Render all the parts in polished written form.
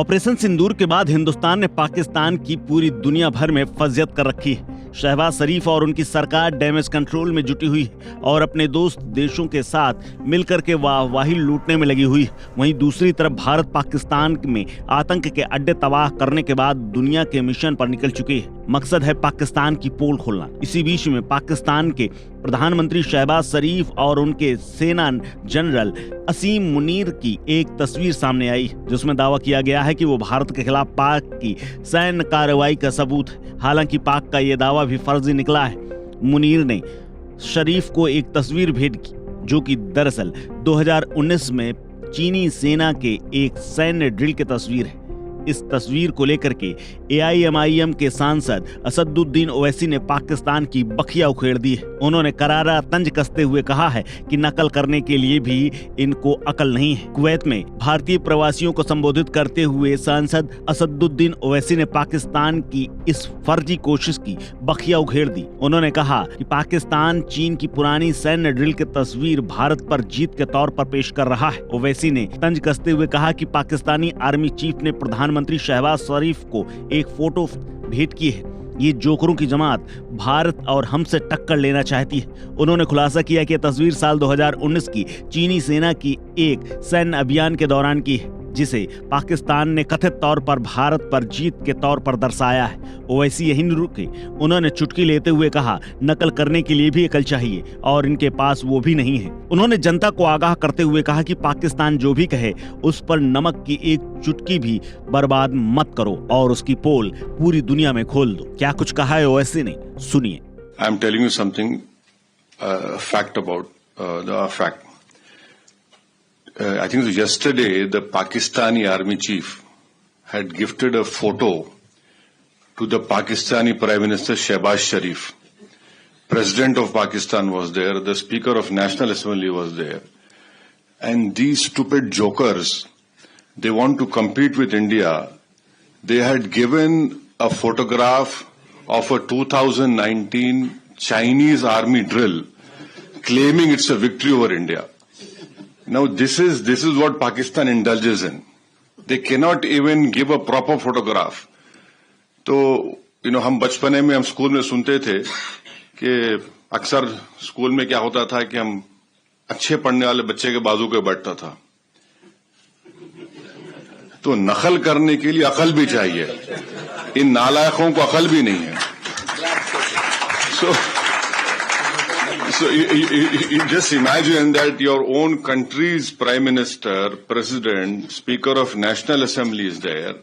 Operation सिंदूर के बाद हिंदुस्तान ने पाकिस्तान की पूरी दुनिया भर में फजियत कर रखी है। शहबाज शरीफ और उनकी सरकार डैमेज कंट्रोल में जुटी हुई है और अपने दोस्त देशों के साथ मिलकर के वाहवाही लूटने में लगी हुई है। वहीं दूसरी तरफ भारत पाकिस्तान में आतंक के अड्डे तबाह करने के बाद दुनिया के मिशन पर निकल चुकी है। मकसद है पाकिस्तान की पोल खोलना। इसी बीच में पाकिस्तान के प्रधानमंत्री शहबाज शरीफ और उनके सेना जनरल असीम मुनीर की एक तस्वीर सामने आई जिसमें दावा किया गया है कि वो भारत के खिलाफ पाक की सैन्य कार्रवाई का सबूत है। हालांकि पाक का ये दावा भी फर्जी निकला है। मुनीर ने शरीफ को एक तस्वीर भेंट की जो कि दरअसल 2019 में चीनी सेना के एक सैन्य ड्रिल की तस्वीर है। इस तस्वीर को लेकर के AIMIM के सांसद असदुद्दीन ओवैसी ने पाकिस्तान की बखिया उखेड़ दी है। उन्होंने करारा तंज कसते हुए कहा है कि नकल करने के लिए भी इनको अकल नहीं है। कुवैत में भारतीय प्रवासियों को संबोधित करते हुए सांसद असदुद्दीन ओवैसी ने पाकिस्तान की इस फर्जी कोशिश की बखिया उखेड़ दी। उन्होंने कहा कि पाकिस्तान चीन की पुरानी सैन्य ड्रिल की तस्वीर भारत पर जीत के तौर पर पेश कर रहा है। ओवैसी ने तंज कसते हुए कहा कि पाकिस्तानी आर्मी चीफ ने प्रधानमंत्री शहबाज शरीफ को एक फोटो भेंट की है। ये जोकरों की जमात भारत और हमसे टक्कर लेना चाहती है। उन्होंने खुलासा किया कि तस्वीर साल 2019 की चीनी सेना की एक सैन्य अभियान के दौरान की है जिसे पाकिस्तान ने कथित तौर पर भारत पर जीत के तौर पर दर्शाया है। ओवैसी यही नहीं रुके। उन्होंने चुटकी लेते हुए कहा, नकल करने के लिए भी अकल चाहिए और इनके पास वो भी नहीं है। उन्होंने जनता को आगाह करते हुए कहा कि पाकिस्तान जो भी कहे उस पर नमक की एक चुटकी भी बर्बाद मत करो और उसकी पोल पूरी दुनिया में खोल दो। क्या कुछ कहा है ओवैसी ने, सुनिए। I am telling you something fact about the fact. I think yesterday the Pakistani army chief had gifted a photo to the Pakistani Prime Minister Shehbaz Sharif. President of Pakistan was there, the Speaker of National Assembly was there. And these stupid jokers, they want to compete with India. They had given a photograph of a 2019 Chinese army drill claiming it's a victory over India. Now this is what Pakistan indulges in. They cannot even give a proper photograph. तो हम बचपने में हम school में सुनते थे कि अक्सर स्कूल में क्या होता था कि हम अच्छे पढ़ने वाले बच्चे के बाजू पे बैठता था। तो नकल करने के लिए अकल भी चाहिए। इन नालायकों को अकल भी नहीं है। So you just imagine that your own country's Prime Minister, President, Speaker of National Assembly is there.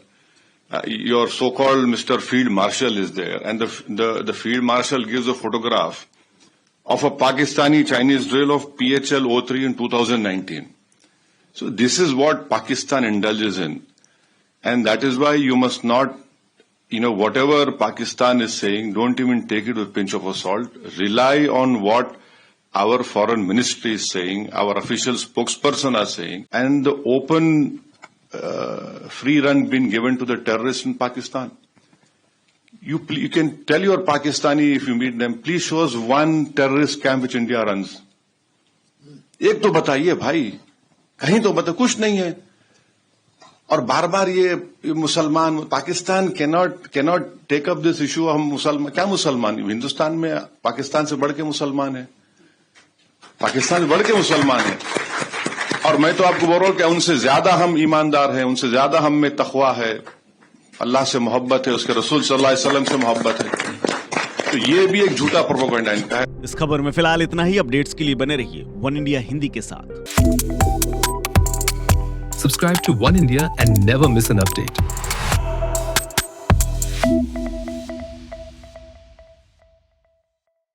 Your so-called Mr. Field Marshal is there, and the Field Marshal gives a photograph of a Pakistani Chinese drill of PHL-03 in 2019. So this is what Pakistan indulges in, and that is why you must not, whatever Pakistan is saying, don't even take it with a pinch of salt. Rely on what our foreign ministry is saying, our official spokesperson are saying, and the open free run being given to the terrorists in Pakistan. You can tell your Pakistani if you meet them, please show us one terrorist camp which India runs. एक तो बताइए भाई, कहीं तो बताइए, कुछ नहीं है। और बार बार ये मुसलमान, Pakistan cannot take up this issue. हम मुसलमान, क्या मुसलमान? हिंदुस्तान में पाकिस्तान से बढ़ के मुसलमान है, पाकिस्तान से बढ़ के मुसलमान है। और मैं तो आपको बोल रहा हूं कि उनसे ज्यादा हम ईमानदार हैं, उनसे ज्यादा हम में तकवा है, अल्लाह से मोहब्बत है, उसके रसूल सल्लल्लाहु अलैहि वसल्लम से मोहब्बत है। तो ये भी एक झूठा प्रोपेगेंडा इनका है। इस खबर में फिलहाल इतना ही। अपडेट्स के लिए बने रहिए वन इंडिया हिंदी के साथ। Subscribe to One India and never miss an update.